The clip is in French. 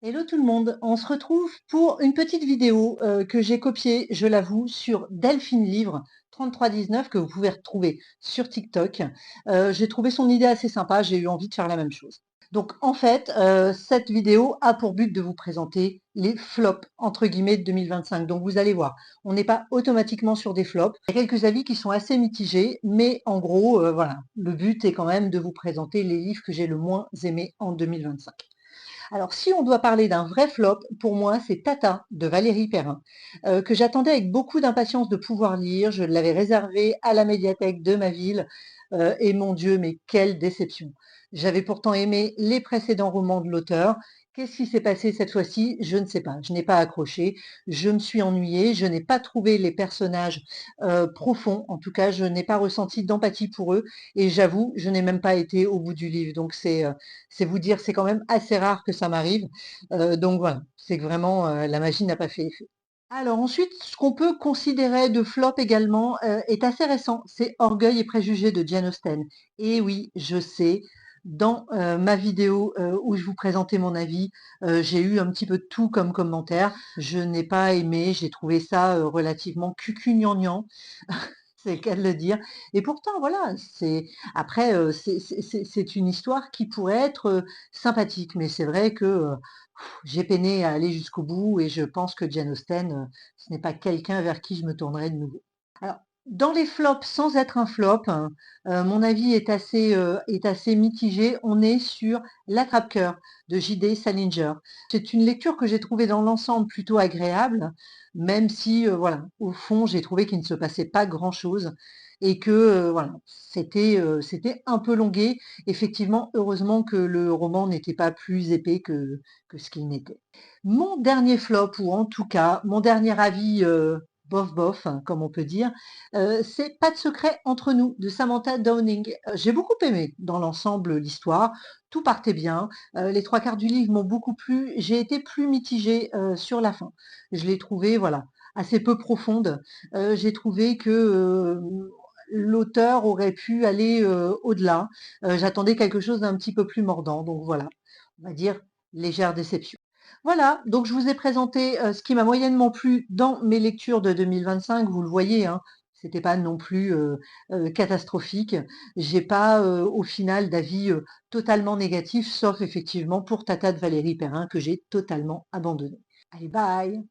Hello tout le monde, on se retrouve pour une petite vidéo que j'ai copiée, je l'avoue, sur Delphine Livre 3319 que vous pouvez retrouver sur TikTok. J'ai trouvé son idée assez sympa, j'ai eu envie de faire la même chose. Donc en fait, cette vidéo a pour but de vous présenter les flops entre guillemets de 2025. Donc vous allez voir, on n'est pas automatiquement sur des flops. Il y a quelques avis qui sont assez mitigés, mais en gros, voilà, le but est quand même de vous présenter les livres que j'ai le moins aimés en 2025. Alors, si on doit parler d'un vrai flop, pour moi, c'est Tata de Valérie Perrin, que j'attendais avec beaucoup d'impatience de pouvoir lire. Je l'avais réservé à la médiathèque de ma ville. Et mon Dieu, mais quelle déception. J'avais pourtant aimé les précédents romans de l'auteur. Qu'est-ce qui s'est passé cette fois-ci? Je ne sais pas. Je n'ai pas accroché. Je me suis ennuyée. Je n'ai pas trouvé les personnages profonds. En tout cas, je n'ai pas ressenti d'empathie pour eux. Et j'avoue, je n'ai même pas été au bout du livre. Donc c'est vous dire, c'est quand même assez rare que ça m'arrive. Donc voilà, c'est que vraiment la magie n'a pas fait effet. Alors ensuite, ce qu'on peut considérer de flop également est assez récent. C'est Orgueil et préjugés de Jane Austen. Et oui, je sais, dans ma vidéo où je vous présentais mon avis, j'ai eu un petit peu de tout comme commentaire. Je n'ai pas aimé, j'ai trouvé ça relativement cucugnangnang. C'est le cas de le dire. Et pourtant, voilà, c'est après, c'est une histoire qui pourrait être sympathique, mais c'est vrai que j'ai peiné à aller jusqu'au bout et je pense que Jane Austen, ce n'est pas quelqu'un vers qui je me tournerai de nouveau. Alors, dans les flops, sans être un flop, hein, mon avis est assez mitigé. On est sur L'Attrape-cœur de J.D. Salinger. C'est une lecture que j'ai trouvée dans l'ensemble plutôt agréable, même si, voilà, au fond, j'ai trouvé qu'il ne se passait pas grand-chose et que, voilà, c'était un peu longué. Effectivement, heureusement que le roman n'était pas plus épais que ce qu'il n'était. Mon dernier flop, ou en tout cas, mon dernier avis bof bof, hein, comme on peut dire, c'est Pas de secret entre nous de Samantha Downing. J'ai beaucoup aimé dans l'ensemble l'histoire, tout partait bien, les trois quarts du livre m'ont beaucoup plu, j'ai été plus mitigée sur la fin. Je l'ai trouvée, voilà, assez peu profonde. J'ai trouvé que l'auteur aurait pu aller au-delà. J'attendais quelque chose d'un petit peu plus mordant, donc voilà, on va dire légère déception. Voilà, donc je vous ai présenté ce qui m'a moyennement plu dans mes lectures de 2025. Vous le voyez, hein, c'était pas non plus catastrophique. J'ai pas au final d'avis totalement négatif, sauf effectivement pour Tata de Valérie Perrin que j'ai totalement abandonné. Allez, bye!